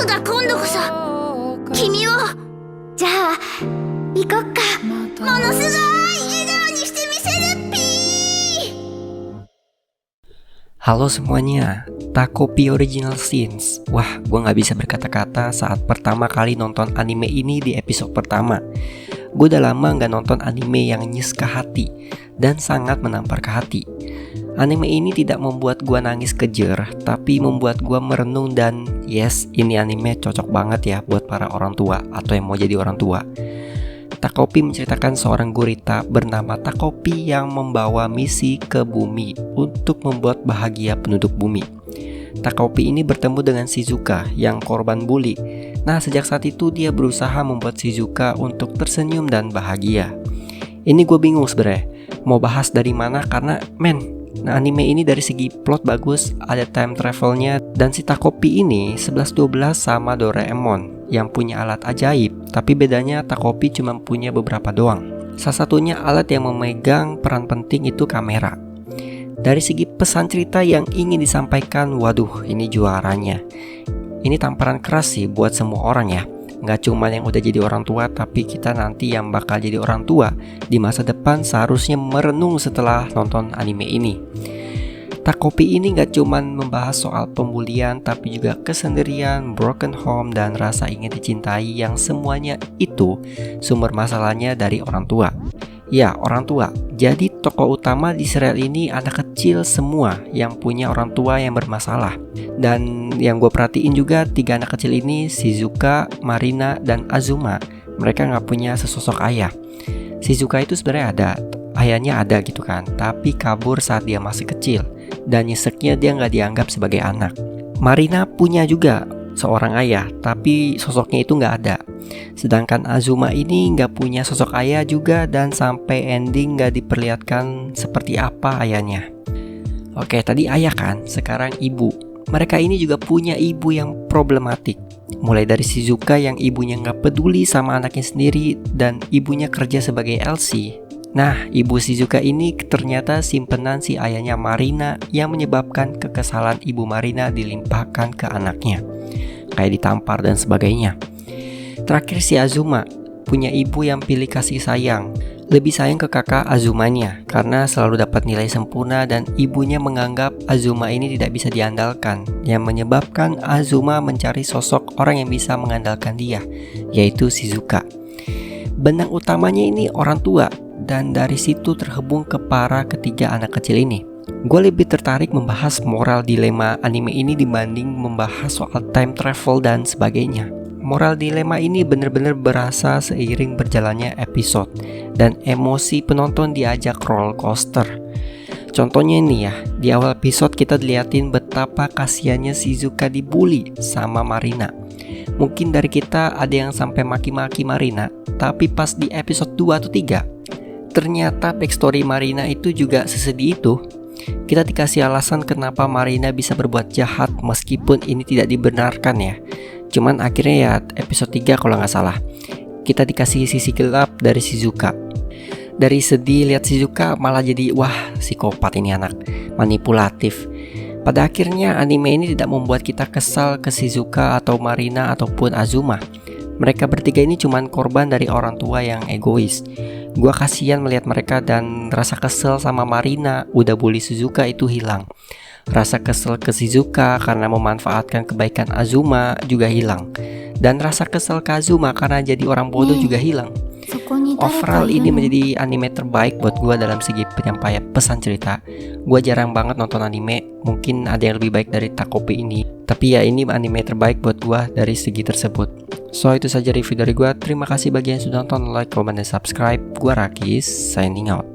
僕が今度こそ君を。じゃあ行こっか。ものすごい笑顔にしてみせるっぴー。 Halo semuanya, Takopi Original Scenes. Wah, gue gak bisa berkata-kata saat pertama kali nonton anime ini di episode pertama. Gue udah lama gak nonton anime yang nyes ke hati dan sangat menampar ke hati. Anime ini tidak membuat gue nangis kejer, tapi membuat gue merenung dan yes, ini anime cocok banget ya buat para orang tua atau yang mau jadi orang tua. Takopi menceritakan seorang gurita bernama Takopi yang membawa misi ke bumi untuk membuat bahagia penduduk bumi. Takopi ini bertemu dengan Shizuka yang korban bully. Nah, sejak saat itu dia berusaha membuat Shizuka untuk tersenyum dan bahagia. Ini gue bingung sebenarnya mau bahas dari mana karena anime ini dari segi plot bagus, ada time travelnya, dan si Takopi ini 11-12 sama Doraemon yang punya alat ajaib, tapi bedanya Takopi cuma punya beberapa doang. Salah satunya alat yang memegang peran penting itu kamera. Dari segi pesan cerita yang ingin disampaikan, waduh ini juaranya. Ini tamparan keras sih buat semua orang ya. Nggak cuma yang udah jadi orang tua, tapi kita nanti yang bakal jadi orang tua di masa depan seharusnya merenung setelah nonton anime ini. Takopi ini nggak cuma membahas soal pembulian, tapi juga kesendirian, broken home, dan rasa ingin dicintai yang semuanya itu sumber masalahnya dari orang tua. Ya, orang tua. Jadi tokoh utama di serial ini anak kecil semua yang punya orang tua yang bermasalah. Dan yang gue perhatiin juga 3 anak kecil ini, Shizuka, Marina, dan Azuma, mereka gak punya sesosok ayah. Shizuka itu sebenarnya ada, ayahnya ada gitu kan, tapi kabur saat dia masih kecil. Dan nyeseknya dia gak dianggap sebagai anak. Marina punya juga seorang ayah, tapi sosoknya itu gak ada. Sedangkan Azuma ini gak punya sosok ayah juga, dan sampai ending gak diperlihatkan seperti apa ayahnya. Oke, tadi ayah kan, sekarang ibu. Mereka ini juga punya ibu yang problematik. Mulai dari Shizuka yang ibunya gak peduli sama anaknya sendiri, dan ibunya kerja sebagai LC. Nah, ibu Shizuka ini ternyata simpenan si ayahnya Marina yang menyebabkan kekesalan ibu Marina dilimpahkan ke anaknya, kayak ditampar dan sebagainya. Terakhir si Azuma punya ibu yang pilih kasih sayang, lebih sayang ke kakak Azumanya karena selalu dapat nilai sempurna, dan ibunya menganggap Azuma ini tidak bisa diandalkan, yang menyebabkan Azuma mencari sosok orang yang bisa mengandalkan dia, yaitu Shizuka. Benang utamanya ini orang tua, dan dari situ terhubung ke para ketiga anak kecil ini. Gue lebih tertarik membahas moral dilema anime ini dibanding membahas soal time travel dan sebagainya. Moral dilema ini benar-benar berasa seiring berjalannya episode, dan emosi penonton diajak roller coaster. Contohnya ini ya, di awal episode kita diliatin betapa kasihannya Shizuka dibully sama Marina. Mungkin dari kita ada yang sampai maki-maki Marina, tapi pas di episode 2 atau 3, ternyata backstory Marina itu juga sesedih itu. Kita dikasih alasan kenapa Marina bisa berbuat jahat meskipun ini tidak dibenarkan ya. Cuman akhirnya ya episode 3 kalau gak salah, kita dikasih sisi gelap dari Shizuka. Dari sedih lihat Shizuka malah jadi wah psikopat ini anak, manipulatif. Pada akhirnya anime ini tidak membuat kita kesal ke Shizuka atau Marina ataupun Azuma. Mereka bertiga ini cuman korban dari orang tua yang egois. Gua kasihan melihat mereka, dan rasa kesel sama Marina udah bully Shizuka itu hilang. Rasa kesel ke Shizuka karena memanfaatkan kebaikan Azuma juga hilang. Dan rasa kesel ke Azuma karena jadi orang bodoh juga hilang. Overall ini menjadi anime terbaik buat gue dalam segi penyampaian pesan cerita. Gue jarang banget nonton anime, mungkin ada yang lebih baik dari Takopi ini, tapi ya ini anime terbaik buat gue dari segi tersebut. So itu saja review dari gue. Terima kasih bagi yang sudah nonton, like, comment, dan subscribe. Gue Rakis, signing out.